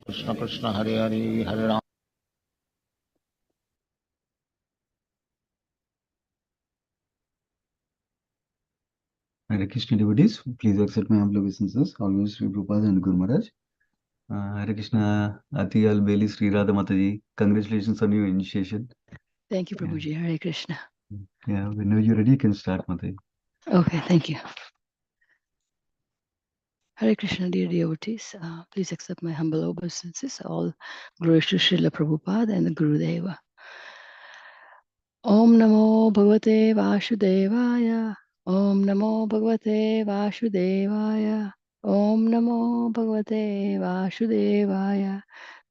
Krishna Krishna Hare Hare Hare Ram. Hare Krishna devotees, please accept my humble obeisances. Always Sri Prabhupada and Guru Maharaj. Hare Krishna, Atiyal Beli Sri Radha Mataji. Congratulations on your initiation. Thank you, Yeah. Prabhuji. Hare Krishna. Yeah, whenever you're ready, you can start, Mataji. Okay, thank you. Hare Krishna, dear devotees. Please accept my humble obeisances. All glories to Srila Prabhupada and the Guru Deva. Om Namo Bhagavate Vasudevaya. Om Namo Bhagavate Vasudevaya. Om Namo Bhagavate Vasudevaya.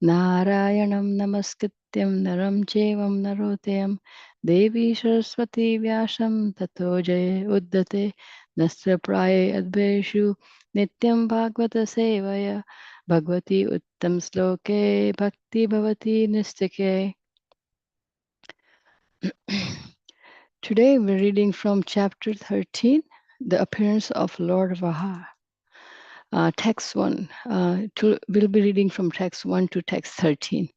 Narayanam Namaskrityam Naram Chevam Narotayam Devi Saraswati Vyasam Tato Jaya Uddate Nastra Praya Adveshu Nityam Bhagavata Sevaya Bhagavati Uttam Sloke Bhakti Bhavati Nistake. Today we're reading from chapter 13, The Appearance of Lord Vaha. Text 1. We'll be reading from text 1 to text 13.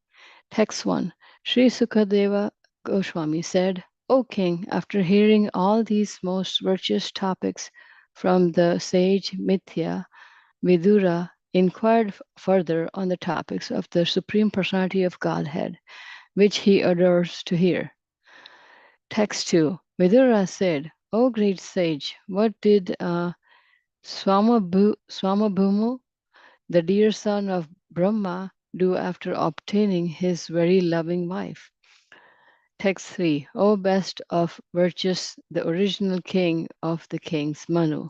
Text 1. Sri Sukadeva Goswami said, O king, after hearing all these most virtuous topics from the sage Mithya, Vidura inquired further on the topics of the Supreme Personality of Godhead, which he adores to hear. Text 2. Vidura said, O great sage, what did Swamabhumu, the dear son of Brahma, do after obtaining his very loving wife? Text 3. O best of virtuous, the original king of the kings, Manu,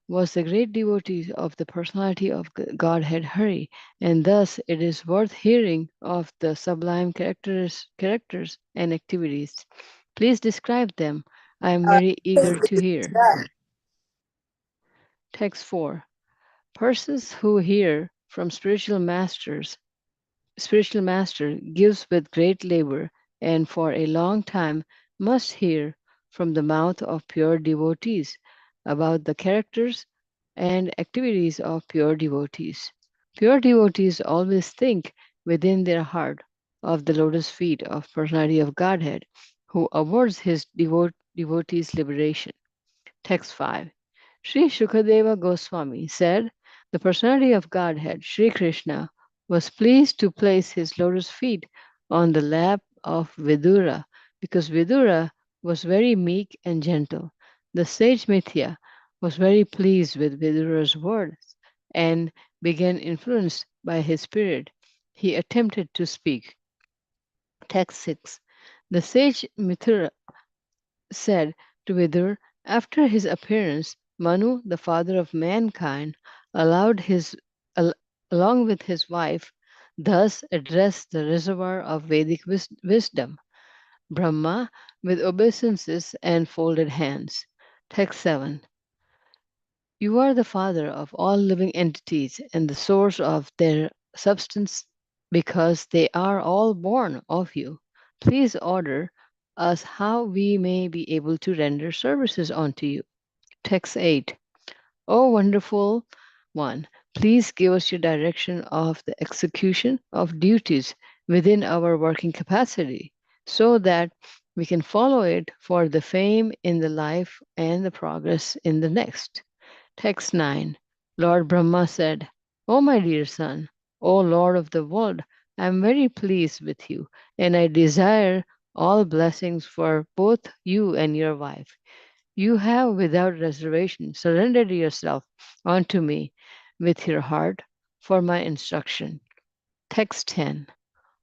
was the great devotee of the personality of Godhead Hari, and thus it is worth hearing of the sublime characters and activities. Please describe them. I am very eager to hear. Text 4. Persons who hear from spiritual master gives with great labor and for a long time must hear from the mouth of pure devotees about the characters and activities of pure devotees. Pure devotees always think within their heart of the lotus feet of personality of Godhead, who awards his devotees liberation. Text 5. Sri Shukadeva Goswami said, the personality of Godhead, Sri Krishna, was pleased to place his lotus feet on the lap of Vidura because Vidura was very meek and gentle. The sage Mithya was very pleased with Vidura's words and began influenced by his spirit. He attempted to speak. Text 6. The sage Mithura said to Vidur, after his appearance, Manu, the father of mankind, allowed al- along with his wife, thus addressed the reservoir of Vedic wisdom, Brahma, with obeisances and folded hands. Text 7. You are the father of all living entities and the source of their substance because they are all born of you. Please order us how we may be able to render services unto you. Text 8. O wonderful one, please give us your direction of the execution of duties within our working capacity so that we can follow it for the fame in the life and the progress in the next. Text 9. Lord Brahma said, O my dear son, O Lord of the world, I am very pleased with you, and I desire all blessings for both you and your wife. You have without reservation surrendered yourself unto me with your heart for my instruction. Text 10.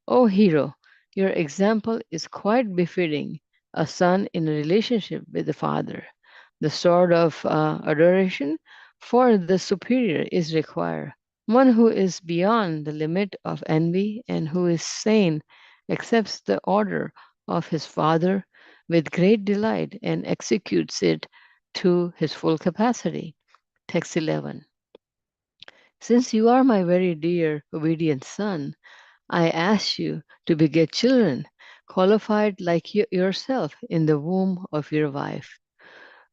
O hero, your example is quite befitting a son in a relationship with the father. The sword of adoration for the superior is required. One who is beyond the limit of envy and who is sane accepts the order of his father with great delight and executes it to his full capacity. Text 11. Since you are my very dear, obedient son, I ask you to beget children qualified like yourself in the womb of your wife.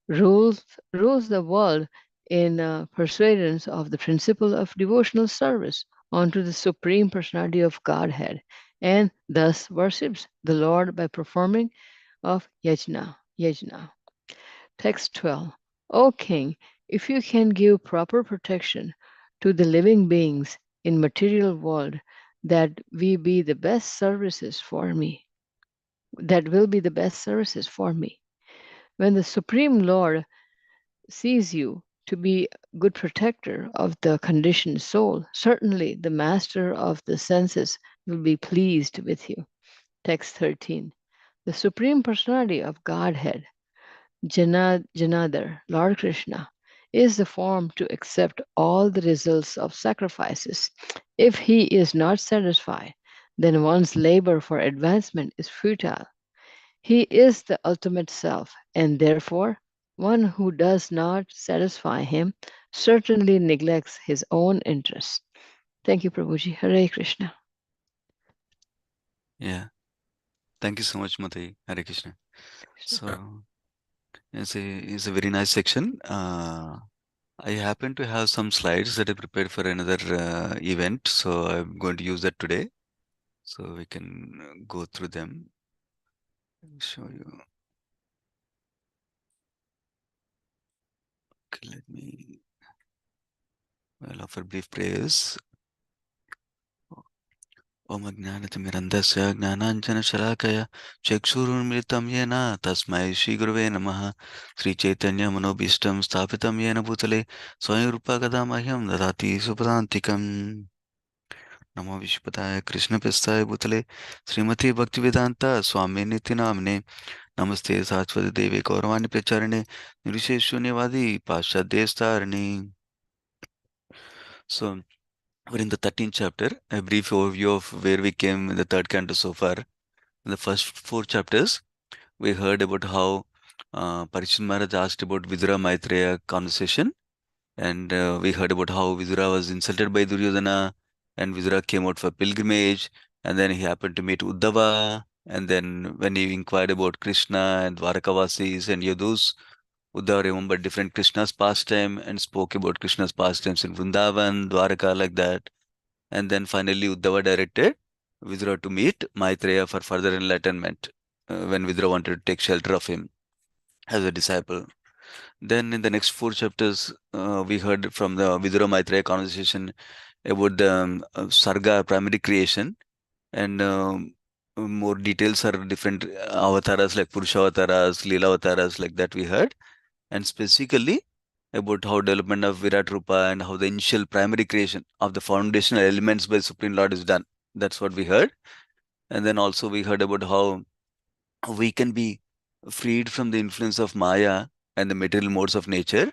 Rules the world in pursuance of the principle of devotional service. onto the Supreme Personality of Godhead, and thus worships the Lord by performing of yajna. Yajna. Text 12. O King, if you can give proper protection to the living beings in material world, that we be the best services for me. That will be the best services for me. When the Supreme Lord sees you to be good protector of the conditioned soul, certainly the master of the senses will be pleased with you. Text 13. The Supreme Personality of Godhead, Janadar, Lord Krishna, is the form to accept all the results of sacrifices. If he is not satisfied, then one's labor for advancement is futile. He is the ultimate self, and therefore, one who does not satisfy him certainly neglects his own interests. Thank you, Prabhuji. Hare Krishna. Yeah. Thank you so much, Mataji. Hare Krishna. So it's a very nice section. I happen to have some slides that I prepared for another event, so I'm going to use that today. So we can go through them. I'll show you. Okay, I'll offer brief prayers. Om Ajnanatimirandasya Gnananjana Shalakaya Chakshurunmilitam Yena Tasmai Shri Gurave Namaha Sri Chaitanya Manobishtam Sthapitam Yena Bhutale Swayam Rupa Gadamahyam Dadati Supadantikam Namo Vishpataya Krishna Pistaya Bhutale Srimati Bhaktivedanta Swami Niti Namne Namaste Saraswati Devi Gauravani Pracharine Nirvisheshunivadi Pashadesh. So we're in the 13th chapter, a brief overview of where we came in the third canto so far. In the first 4 chapters, we heard about how Parikshit Maharaj asked about Vidura Maitreya conversation, and we heard about how Vidura was insulted by Duryodhana, and Vidura came out for pilgrimage, and then he happened to meet Uddhava, and then when he inquired about Krishna and Dwarakavasis and Yadus, Uddhava remembered different Krishna's pastime and spoke about Krishna's pastimes in Vrindavan, Dwaraka, like that. And then finally, Uddhava directed Vidura to meet Maitreya for further enlightenment when Vidura wanted to take shelter of him as a disciple. Then in the next 4 chapters, we heard from the Vidura Maitreya conversation about the Sarga, primary creation, and more details are different avatars like Purusha avatars, Leela avatars, like that we heard, and specifically about how development of Virat Rupa and how the initial primary creation of the foundational elements by Supreme Lord is done. That's what we heard. And then also we heard about how we can be freed from the influence of Maya and the material modes of nature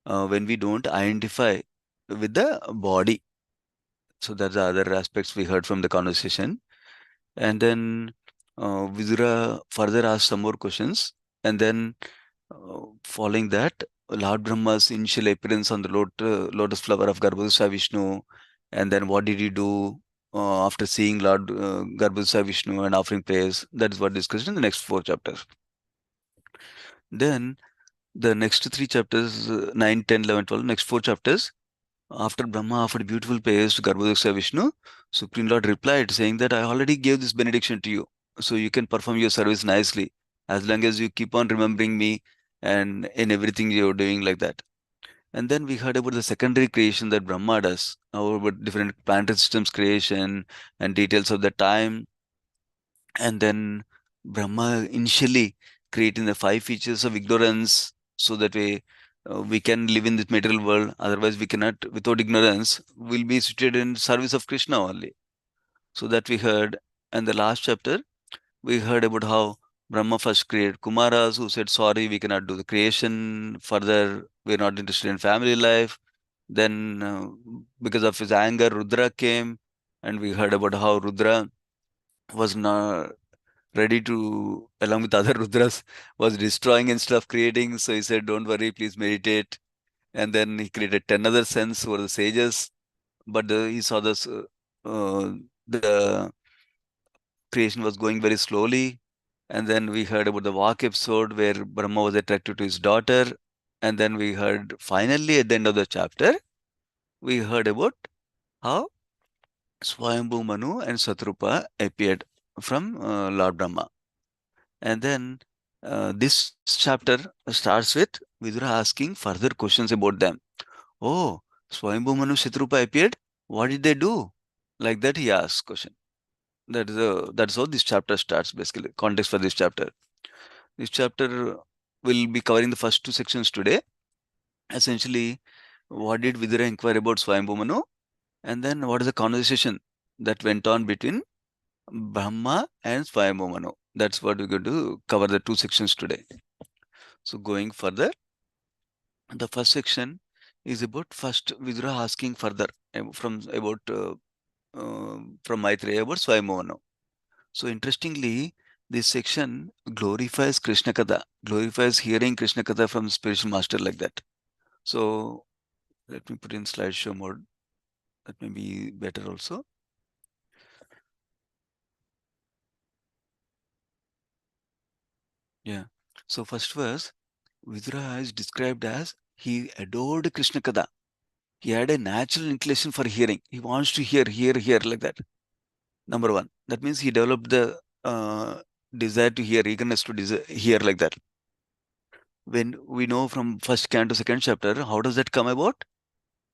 when we don't identify with the body. So that's the other aspects we heard from the conversation. And then Vidura further asked some more questions. And then following that, Lord Brahma's initial appearance on the lotus flower of Garbhodesha Vishnu, and then what did he do after seeing Lord Garbhodesha Vishnu and offering prayers. That is what discussed in the next 4 chapters. Then the next 3 chapters, 9, 10, 11, 12, next 4 chapters, after Brahma offered beautiful prayers to Garbhodesha Vishnu, Supreme Lord replied saying that I already gave this benediction to you, so you can perform your service nicely as long as you keep on remembering me and in everything you're doing, like that. And then we heard about the secondary creation that Brahma does, about different planetary systems creation and details of the time. And then Brahma initially creating the 5 features of ignorance so that we can live in this material world. Otherwise, we cannot, without ignorance, we'll be situated in service of Krishna only. So that we heard. And the last chapter, we heard about how Brahma first created Kumaras who said, sorry, we cannot do the creation further. We're not interested in family life. Then, because of his anger, Rudra came, and we heard about how Rudra was not ready to, along with other Rudras, was destroying instead of creating. So he said, don't worry, please meditate. And then he created 10 other sons who were the sages. But he saw this, the creation was going very slowly. And then we heard about the walk episode where Brahma was attracted to his daughter. And then we heard finally at the end of the chapter, we heard about how Swayambhu Manu and Satrupa appeared from Lord Brahma. And then this chapter starts with Vidura asking further questions about them. Oh, Swayambhu Manu Satrupa appeared. What did they do? Like that he asks question. That's how this chapter starts basically. Context for this chapter. This chapter will be covering the first two sections today. Essentially, what did Vidura inquire about Swayambhu Manu? And then what is the conversation that went on between Brahma and Swayambhu Manu? That's what we're going to cover the two sections today. So going further, the first section is about first Vidura asking further from Maitreya about Swayambhu Manu. So interestingly, this section glorifies Krishna Katha, glorifies hearing Krishna Katha from spiritual master like that. So let me put in slideshow mode. That may be better also. Yeah. So first verse, Vidura is described as he adored Krishna Katha. He had a natural inclination for hearing. He wants to hear like that. Number one. That means he developed the desire to hear, eagerness to hear like that. When we know from first canto, second chapter, how does that come about?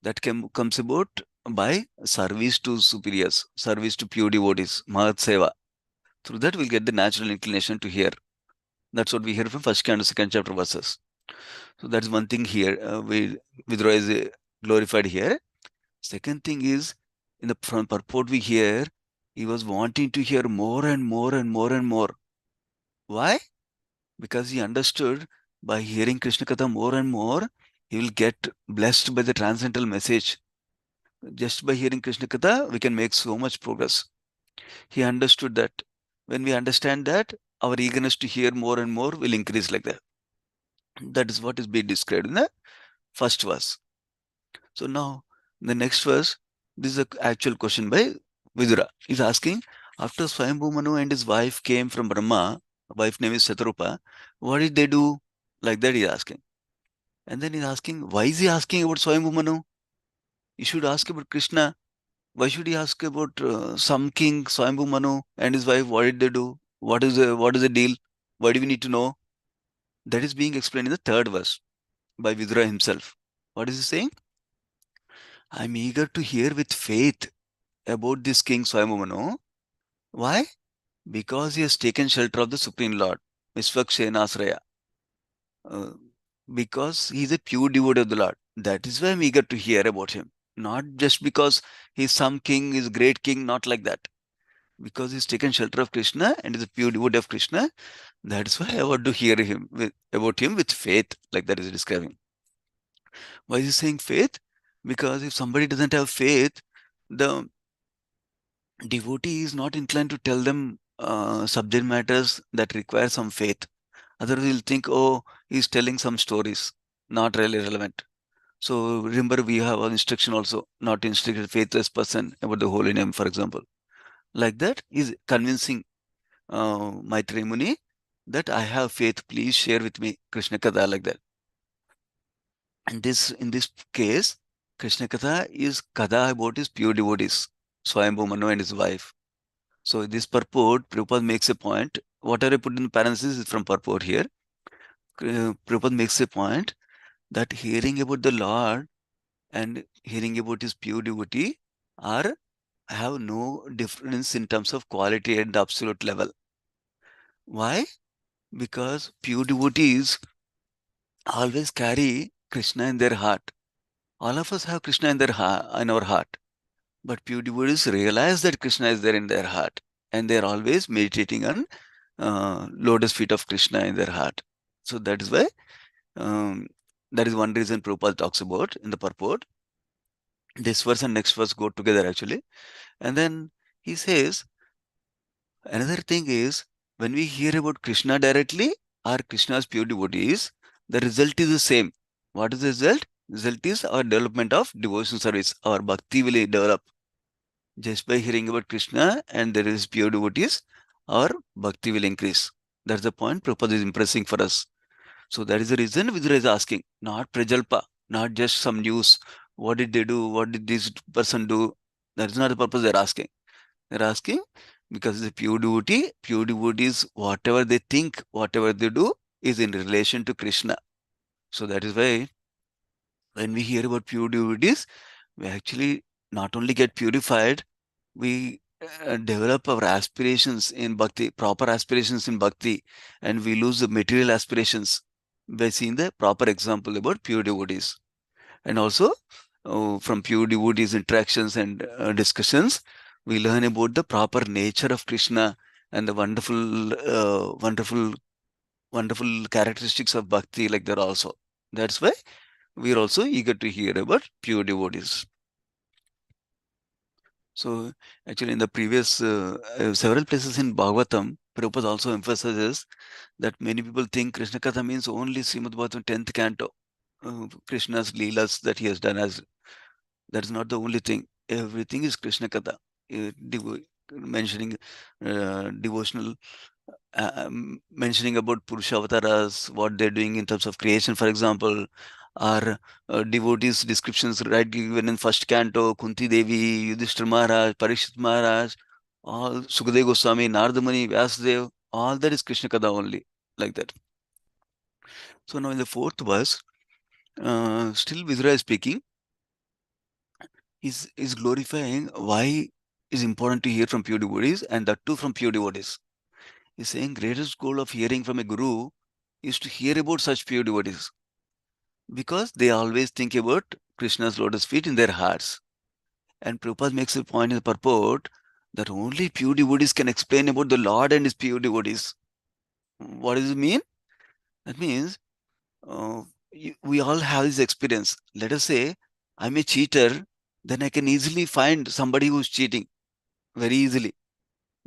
That comes about by service to superiors, service to pure devotees, Mahat Seva. Through that, we'll get the natural inclination to hear. That's what we hear from first canto, second chapter verses. So that's one thing here. Vidura is glorified here. Second thing is, from purport we hear, he was wanting to hear more and more and more and more. Why? Because he understood by hearing Krishna Katha more and more, he will get blessed by the transcendental message. Just by hearing Krishna Katha, we can make so much progress. He understood that. When we understand that, our eagerness to hear more and more will increase like that. That is what is being described in the first verse. So now, in the next verse, this is an actual question by Vidura. He's asking, after Swayambhu Manu and his wife came from Brahma, wife name is Satarupa, what did they do? Like that he's asking. And then he's asking, why is he asking about Swayambhu Manu? He should ask about Krishna. Why should he ask about some king, Swayambhu Manu and his wife? What did they do? What is the deal? Why do we need to know? That is being explained in the third verse by Vidura himself. What is he saying? I'm eager to hear with faith about this king Swayambhu Manu. Why? Because he has taken shelter of the Supreme Lord, Visvakshenasraya. Because he is a pure devotee of the Lord. That is why I'm eager to hear about him. Not just because he's some king, he's a great king, not like that. Because he's taken shelter of Krishna and is a pure devotee of Krishna. That is why I want to hear about him with faith, like that is describing. Why is he saying faith? Because if somebody doesn't have faith, the devotee is not inclined to tell them subject matters that require some faith. Otherwise, he'll think, oh, he's telling some stories, not really relevant. So remember, we have an instruction also, not to instruct a faithless person about the holy name, for example. Like that, he's convincing Maitreya Muni that I have faith, please share with me Krishna Katha, like that. And in this case, Krishna Katha is Katha about his pure devotees, Swayambhu Manu and his wife. So this purport, Prabhupada makes a point. Whatever I put in parentheses is from purport here. Prabhupada makes a point that hearing about the Lord and hearing about his pure devotee have no difference in terms of quality at the absolute level. Why? Because pure devotees always carry Krishna in their heart. All of us have Krishna in our heart. But pure devotees realize that Krishna is there in their heart. And they are always meditating on lotus feet of Krishna in their heart. So that is why, that is one reason Prabhupada talks about in the purport. This verse and next verse go together actually. And then he says, another thing is, when we hear about Krishna directly or Krishna's pure devotees, the result is the same. What is the result? The result is our development of devotion service. Our bhakti will develop. Just by hearing about Krishna and there is pure devotees, our bhakti will increase. That's the point Prabhupada is impressing for us. So that is the reason Vidura is asking, not Prajalpa, not just some news. What did they do? What did this person do? That is not the purpose they're asking. They're asking because it's a pure devotee. Pure devotees, whatever they think, whatever they do, is in relation to Krishna. So that is why when we hear about pure devotees, we actually not only get purified, we develop our aspirations in bhakti, proper aspirations in bhakti, and we lose the material aspirations by seeing the proper example about pure devotees. And also, from pure devotees' interactions and discussions, we learn about the proper nature of Krishna and the wonderful characteristics of bhakti, like that also. That's why we are also eager to hear about pure devotees. So, actually, in the previous several places in Bhagavatam, Prabhupada also emphasizes that many people think Krishna Katha means only Srimad Bhagavatam 10th canto, Krishna's leelas that he has done. As that is not the only thing. Everything is Krishna Katha, mentioning devotional, mentioning about Purusha avatars, what they're doing in terms of creation, for example, or devotees' descriptions right given in first canto, Kunti Devi, Yudhishthira Maharaj, Parikshit Maharaj, all Sukadeva Goswami, Narada Muni, Vyasadeva, all that is Krishna Katha only, like that. So now in the fourth verse, still Vidura is speaking. Is glorifying why is important to hear from pure devotees, and that too from pure devotees. He's saying greatest goal of hearing from a guru is to hear about such pure devotees, because they always think about Krishna's lotus feet in their hearts. And Prabhupada makes a point in the purport that only pure devotees can explain about the Lord and his pure devotees. What does it mean? That means uh, we all have this experience. Let us say I'm a cheater, then I can easily find somebody who's cheating very easily,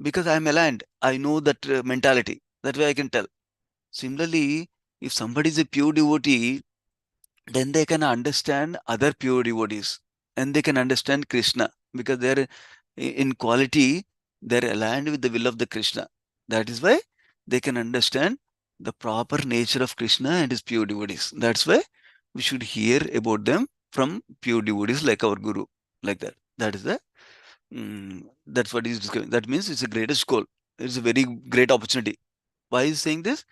because I'm aligned. I know that mentality. That way I can tell. Similarly, if somebody is a pure devotee, then they can understand other pure devotees and they can understand Krishna, because they're in quality, they're aligned with the will of the Krishna. That is why they can understand the proper nature of Krishna and his pure devotees. That's why we should hear about them from pure devotees like our Guru, like that. That is the that's what he's describing. That means it's the greatest goal. It's a very great opportunity. Why is he saying this?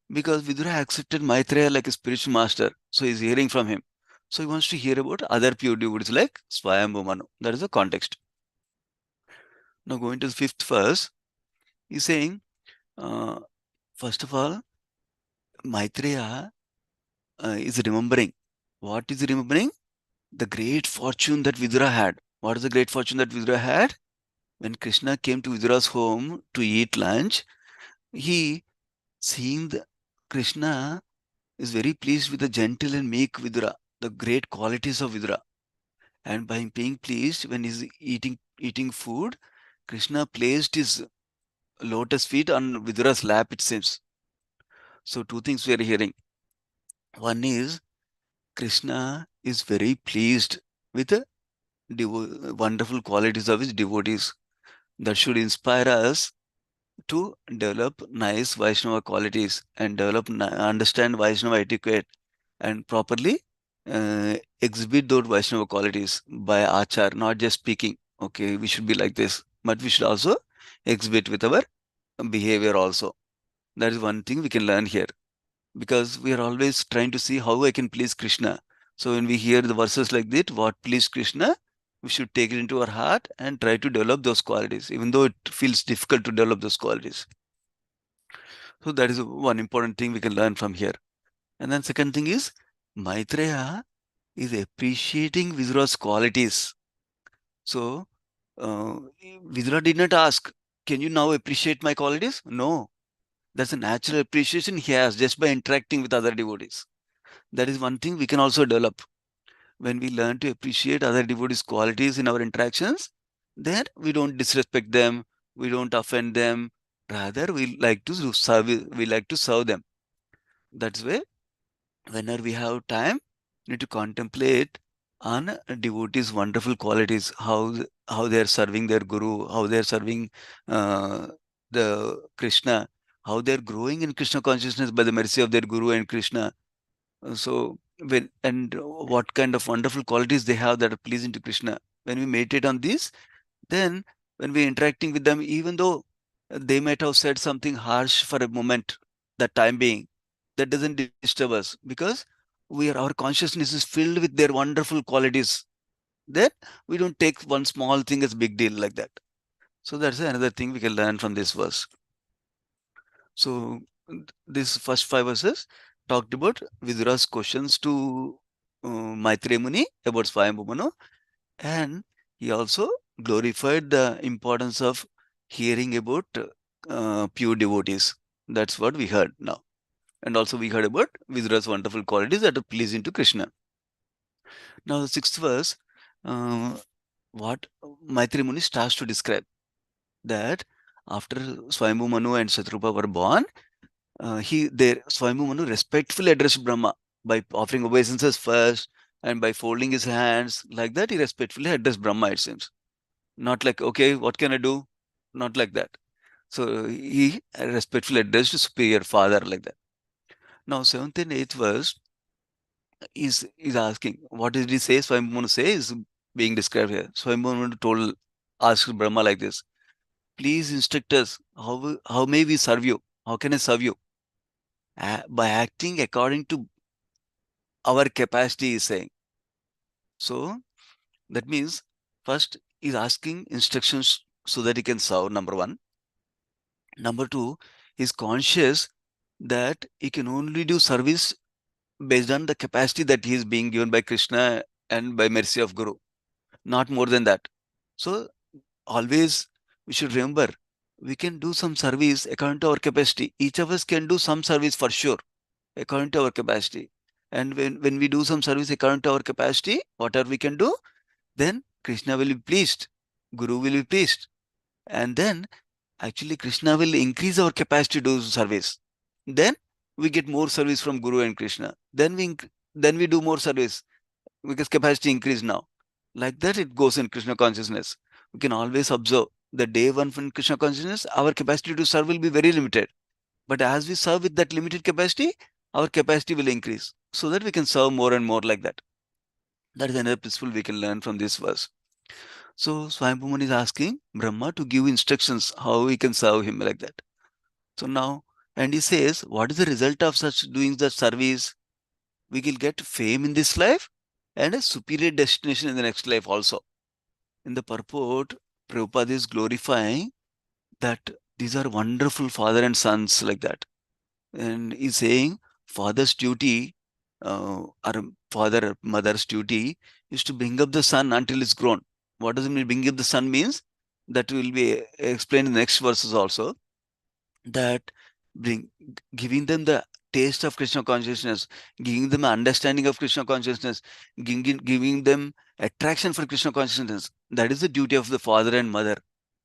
Because Vidura accepted Maitreya like a spiritual master. So he's hearing from him. So he wants to hear about other pure devotees like Swayambhu Manu. That is the context. Now going to the fifth verse, he's saying, first of all, Maitreya is remembering. What is he remembering? The great fortune that Vidura had. What is the great fortune that Vidura had? When Krishna came to Vidura's home to eat lunch, he, seeing the Krishna, is very pleased with the gentle and meek Vidura, the great qualities of Vidura. And by being pleased, when he's eating food, Krishna placed his lotus feet on Vidura's lap, it seems. So two things we are hearing. One is Krishna is very pleased with the wonderful qualities of his devotees. That should inspire us to develop nice Vaishnava qualities and understand Vaishnava etiquette and properly exhibit those Vaishnava qualities by achar, not just speaking. Okay, we should be like this, but we should also exhibit with our behavior also. That is one thing we can learn here, because we are always trying to see how I can please Krishna. So when we hear the verses like that, what please Krishna, we should take it into our heart and try to develop those qualities, even though it feels difficult to develop those qualities. So that is one important thing we can learn from here. And then second thing is, Maitreya is appreciating Vidura's qualities. So Vidura did not ask, can you now appreciate my qualities? No. That's a natural appreciation he has just by interacting with other devotees. That is one thing we can also develop. When we learn to appreciate other devotees' qualities in our interactions, then we don't disrespect them, we don't offend them. Rather, we like to serve them. That's why whenever we have time, we need to contemplate on devotees' wonderful qualities, how they are serving their guru, how they are serving the Krishna, how they are growing in Krishna consciousness by the mercy of their guru and Krishna. So what kind of wonderful qualities they have that are pleasing to Krishna. When we meditate on this, then when we're interacting with them, even though they might have said something harsh for a moment, that time being, that doesn't disturb us because our consciousness is filled with their wonderful qualities. Then we don't take one small thing as big deal like that. So that's another thing we can learn from this verse. So this first 5 verses talked about Vidura's questions to Maitreya Muni about Swayambhu Manu, and he also glorified the importance of hearing about pure devotees. That's what we heard now. And also we heard about Vidura's wonderful qualities that are pleasing to Krishna. Now the 6th verse, what Maitreya Muni starts to describe, that after Swayambhu Manu and Shatrupa were born, Swayambhu Manu respectfully addressed Brahma by offering obeisances first, and by folding his hands like that, he respectfully addressed Brahma, it seems. Not like, okay, what can I do? Not like that. So he respectfully addressed the superior father like that. Now 7th and 8th verse is asking, what did he say? Swayambhu Manu say is being described here. Swayambhu Manu asked Brahma like this: please instruct us, how may we serve you? How can I serve you? By acting according to our capacity, is saying. So that means first is asking instructions so that he can serve, number one. Number two, he's conscious that he can only do service based on the capacity that he is being given by Krishna and by mercy of Guru, not more than that. So always we should remember, we can do some service according to our capacity. Each of us can do some service for sure according to our capacity. And when we do some service according to our capacity, whatever we can do, then Krishna will be pleased, Guru will be pleased. And then actually Krishna will increase our capacity to do service. Then we get more service from Guru and Krishna. Then we do more service because capacity increase now. Like that it goes in Krishna consciousness. We can always observe the day one from Krishna consciousness, our capacity to serve will be very limited. But as we serve with that limited capacity, our capacity will increase so that we can serve more and more like that. That is another principle we can learn from this verse. So Swayambhu Muni is asking Brahma to give instructions how we can serve him like that. So now, and he says, what is the result of such doing the service? We will get fame in this life and a superior destination in the next life also. In the purport, Prabhupada is glorifying that these are wonderful father and sons like that. And he's saying father's duty or father or mother's duty is to bring up the son until it's grown. What does it mean bring up the son means? That will be explained in the next verses also. That giving them the taste of Krishna consciousness, giving them understanding of Krishna consciousness, giving them attraction for Krishna consciousness. That is the duty of the father and mother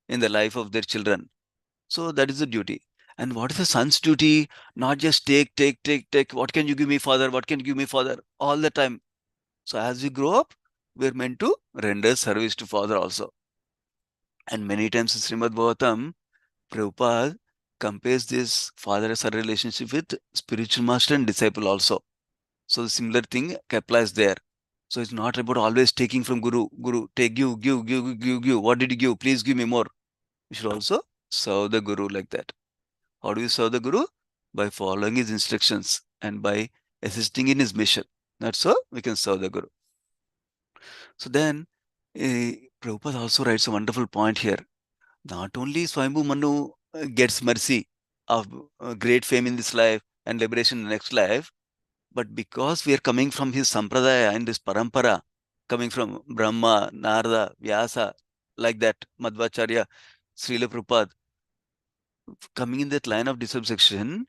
in the life of their children. So that is the duty. And what is the son's duty? Not just take. What can you give me, father? What can you give me, father? All the time. So as we grow up, we're meant to render service to father also. And many times in Srimad Bhagavatam, Prabhupada compares this father-son relationship with spiritual master and disciple also. So the similar thing applies there. So it's not about always taking from Guru. Guru, take, give. What did you give? Please give me more. You should also serve the Guru like that. How do you serve the Guru? By following his instructions and by assisting in his mission. That's how we can serve the Guru. So then, Prabhupada also writes a wonderful point here. Not only Swayambhu Manu gets mercy of great fame in this life and liberation in the next life, but because we are coming from his sampradaya and this parampara, coming from Brahma, Narada, Vyasa, like that, Madhvacharya, Srila Prabhupada, coming in that line of dissection,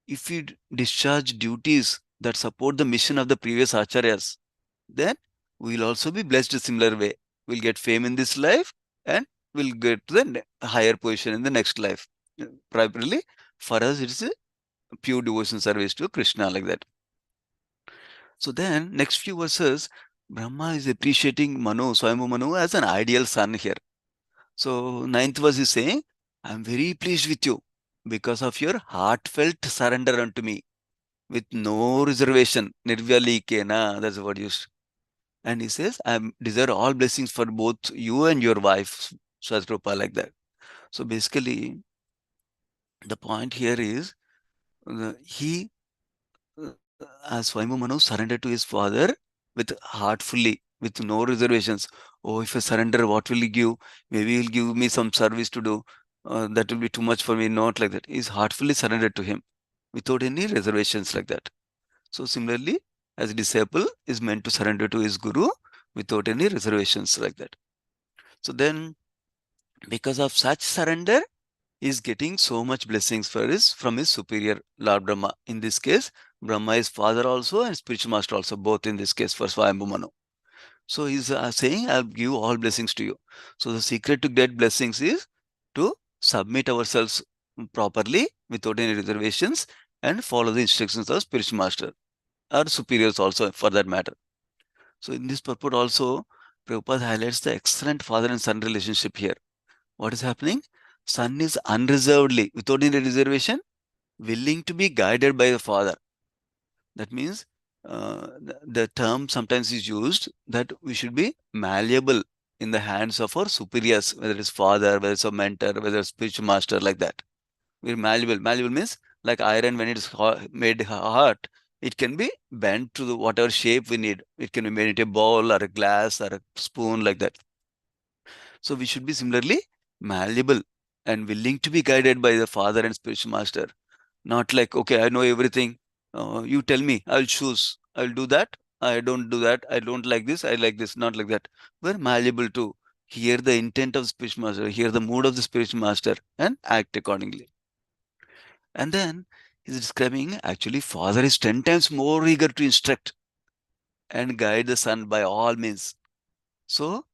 if we discharge duties that support the mission of the previous acharyas, then we will also be blessed a similar way. We'll get fame in this life and we'll get to the higher position in the next life. Primarily, for us, it's a pure devotion service to Krishna like that. So then, next few verses, Brahma is appreciating Swayambhu Manu as an ideal son here. So 9th verse is saying, I'm very pleased with you because of your heartfelt surrender unto me with no reservation. Nirvyalikena, that's what used. And he says, I desire all blessings for both you and your wife, Swasrupa, like that. So basically, the point here is he, as Swayambhu Manu, surrendered to his father with heartfully, with no reservations. Oh, if I surrender, what will he give? Maybe he'll give me some service to do. That will be too much for me. Not like that. He's heartfully surrendered to him without any reservations like that. So similarly, as a disciple is meant to surrender to his guru without any reservations like that. So then, because of such surrender, he is getting so much blessings from his superior Lord Brahma. In this case, Brahma is father also and spiritual master also, both in this case for Swayambhu Manu. So he's saying, I'll give all blessings to you. So the secret to get blessings is to submit ourselves properly without any reservations and follow the instructions of spiritual master or superiors also for that matter. So in this purport also, Prabhupada highlights the excellent father and son relationship here. What is happening? Son is unreservedly, without any reservation, willing to be guided by the father. That means the term sometimes is used that we should be malleable in the hands of our superiors, whether it's father, whether it's a mentor, whether it's spiritual master, like that. We're malleable. Malleable means like iron, when it is made hot, it can be bent to whatever shape we need. It can be made into a bowl or a glass or a spoon, like that. So we should be similarly malleable and willing to be guided by the father and spiritual master. Not like, okay, I know everything. You tell me, I'll choose. I'll do that. I don't do that. I don't like this. I like this. Not like that. We're malleable to hear the intent of the spiritual master, hear the mood of the spiritual master, and act accordingly. And then he's describing actually father is 10 times more eager to instruct and guide the son by all means. So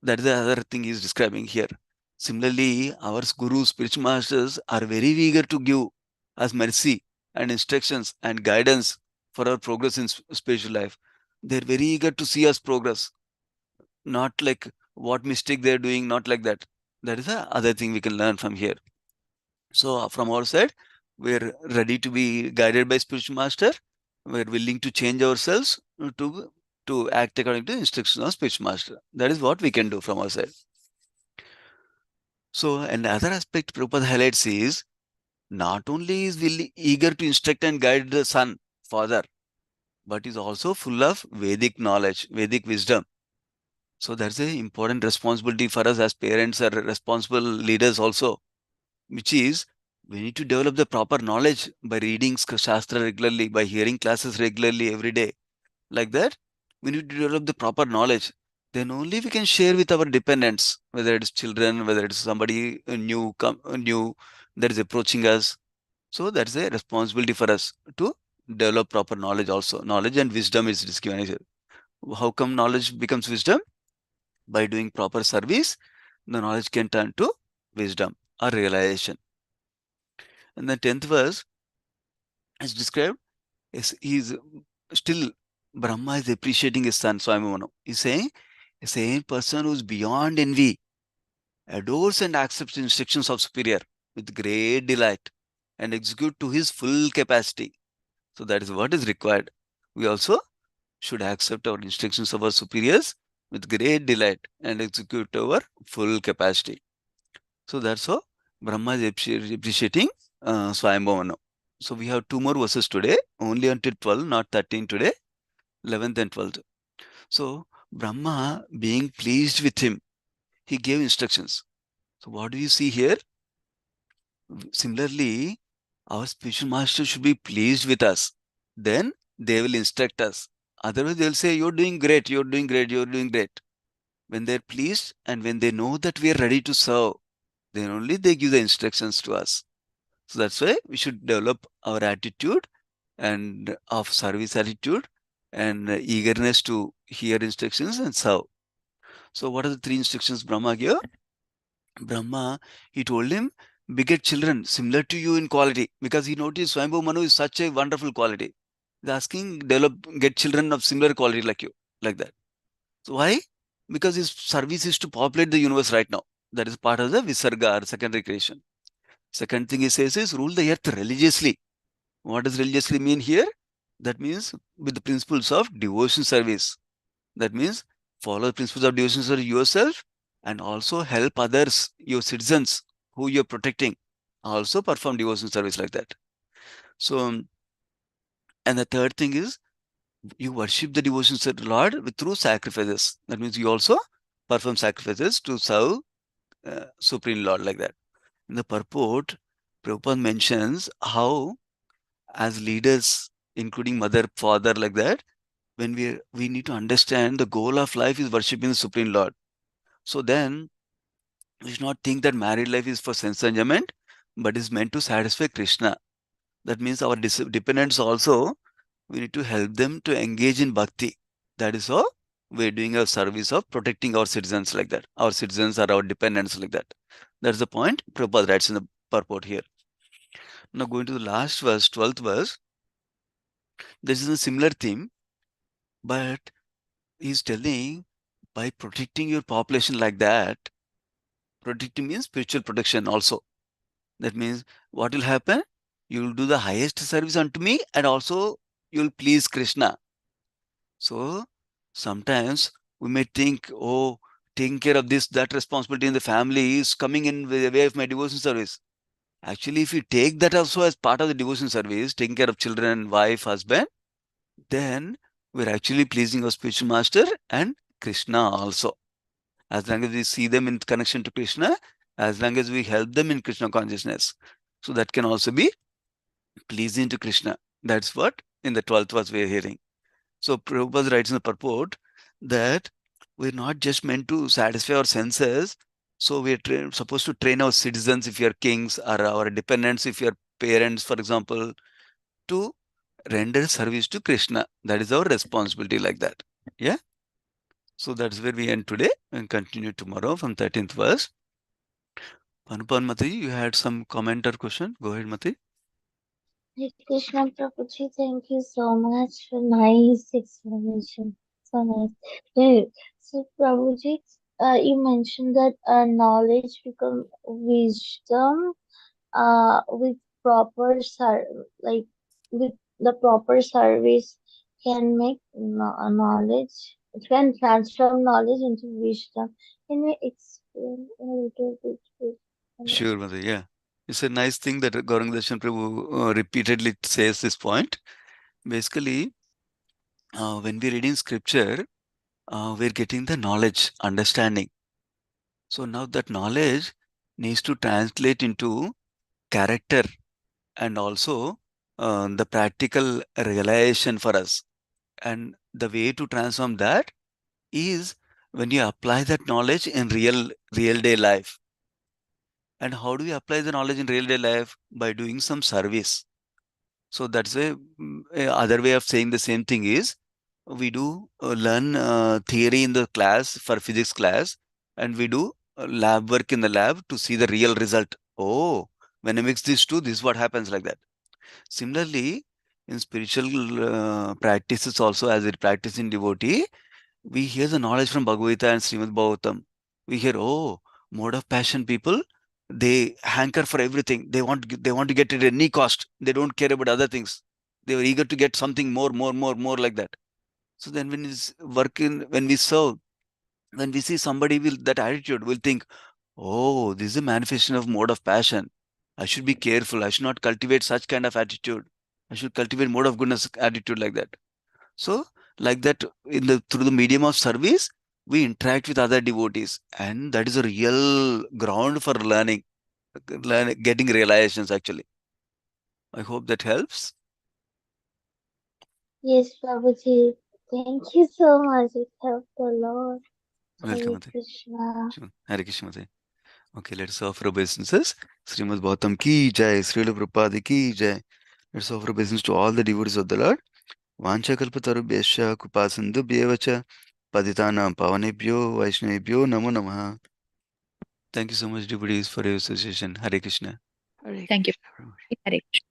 that is the other thing he's describing here. Similarly, our gurus, spiritual masters are very eager to give us mercy and instructions and guidance for our progress in spiritual life. They're very eager to see us progress, not like what mistake they're doing, not like that. That is the other thing we can learn from here. So from our side, we're ready to be guided by spiritual master. We're willing to change ourselves to act according to instructions of spiritual master. That is what we can do from our side. So another aspect Prabhupada highlights is not only is eager to instruct and guide the son, father, but is also full of Vedic knowledge, Vedic wisdom. So that's an important responsibility for us as parents or responsible leaders also, which is we need to develop the proper knowledge by reading Shastra regularly, by hearing classes regularly every day. Like that, we need to develop the proper knowledge. Then only we can share with our dependents, whether it's children, whether it's somebody new that is approaching us. So that's a responsibility for us to develop proper knowledge also. Knowledge and wisdom is given. How come knowledge becomes wisdom? By doing proper service, the knowledge can turn to wisdom or realization. And the 10th verse is described as he's still Brahma is appreciating his son, Swayambhu Manu. He's saying, a same person who's beyond envy, adores and accepts instructions of superior with great delight and execute to his full capacity. So that is what is required. We also should accept our instructions of our superiors with great delight and execute our full capacity. So that's how Brahma is appreciating Swayambhu Manu. So we have 2 more verses today, only until 12, not 13 today, 11th and 12th. So Brahma, being pleased with him, he gave instructions. So what do you see here? Similarly, our spiritual master should be pleased with us. Then they will instruct us. Otherwise, they'll say, you're doing great, you're doing great, you're doing great. When they're pleased and when they know that we are ready to serve, then only they give the instructions to us. So that's why we should develop our attitude and of service attitude and eagerness to hear instructions and serve. So what are the 3 instructions Brahma gave? Brahma, he told him, beget children similar to you in quality, because he noticed Swayambhu Manu is such a wonderful quality. He's asking, get children of similar quality like you, like that. So why? Because his service is to populate the universe right now. That is part of the Visarga or secondary creation. Second thing he says is rule the earth religiously. What does religiously mean here? That means with the principles of devotion service. That means follow the principles of devotion service yourself and also help others, your citizens who you're protecting, also perform devotion service like that. So, and the third thing is you worship the devotion Lord through sacrifices. That means you also perform sacrifices to serve Supreme Lord like that. In the purport, Prabhupada mentions how as leaders, including mother, father like that, when we need to understand the goal of life is worshipping the Supreme Lord. So then we should not think that married life is for sense enjoyment, but is meant to satisfy Krishna. That means our dependents also, we need to help them to engage in bhakti. That is how we're doing our service of protecting our citizens like that. Our citizens are our dependents like that. That's the point Prabhupada writes in the purport here. Now going to the last verse, 12th verse, this is a similar theme, but he's telling by protecting your population like that, protecting means spiritual protection also. That means what will happen? You will do the highest service unto me and also you will please Krishna. So sometimes we may think, oh, taking care of this, that responsibility in the family is coming in the way of my devotion service. Actually, if you take that also as part of the devotion service, taking care of children, wife, husband, then we're actually pleasing our spiritual master and Krishna also. As long as we see them in connection to Krishna, as long as we help them in Krishna consciousness. So that can also be pleasing to Krishna. That's what in the 12th verse we are hearing. So Prabhupada writes in the purport that we're not just meant to satisfy our senses. So we're supposed to train our citizens if you're kings, or our dependents if you're parents, for example, to render service to Krishna. That is our responsibility like that. Yeah. So that's where we end today and continue tomorrow from 13th verse. Panupan Mati, you had some comment or question? Go ahead, Mati. Hare Krishna Prabhuji, thank you so much for nice explanation. So nice. Okay, so Prabhuji, you mentioned that knowledge become wisdom with proper like with the proper service can make knowledge, it can transform knowledge into wisdom. Can you explain a little bit, please? Sure, Mati. Yeah. It's a nice thing that Gauranga Darshan Prabhu repeatedly says this point. Basically, when we're reading scripture, we're getting the knowledge, understanding. So now that knowledge needs to translate into character and also the practical realization for us. And the way to transform that is when you apply that knowledge in real day life. And how do we apply the knowledge in real day life? By doing some service. So that's a other way of saying the same thing is we do learn theory in the class for physics class, and we do lab work in the lab to see the real result. Oh, when I mix these two, this is what happens like that. Similarly, in spiritual practices also, as we practice in devotee, we hear the knowledge from Bhagavad Gita and Srimad Bhagavatam. We hear, oh, mode of passion people, they hanker for everything. They want to get it at any cost. They don't care about other things. They were eager to get something more like that. So then when when we serve, when we see somebody with that attitude, we'll think, oh, this is a manifestation of mode of passion. I should be careful. I should not cultivate such kind of attitude. I should cultivate mode of goodness attitude like that. So, like that, through the medium of service, we interact with other devotees, and that is a real ground for getting realizations. Actually, I hope that helps. Yes, Prabhuji. Thank you so much. It helped a lot. Welcome, Hare Mate. Krishna. Sure. Hare Krishna, Mate. Okay, let's offer obeisances. Srimad Bhagavatam ki jai, Srila Prabhupada ki jai. Let's offer obeisance to all the devotees of the Lord. Vanchakalpatarubhyascha kupasindubhyevacha patitanam pavanebhyo vaishnavebhyo namo namaha. Thank you so much, devotees, for your association. Hare Krishna. Hare Thank you. Krishna. Hare Krishna.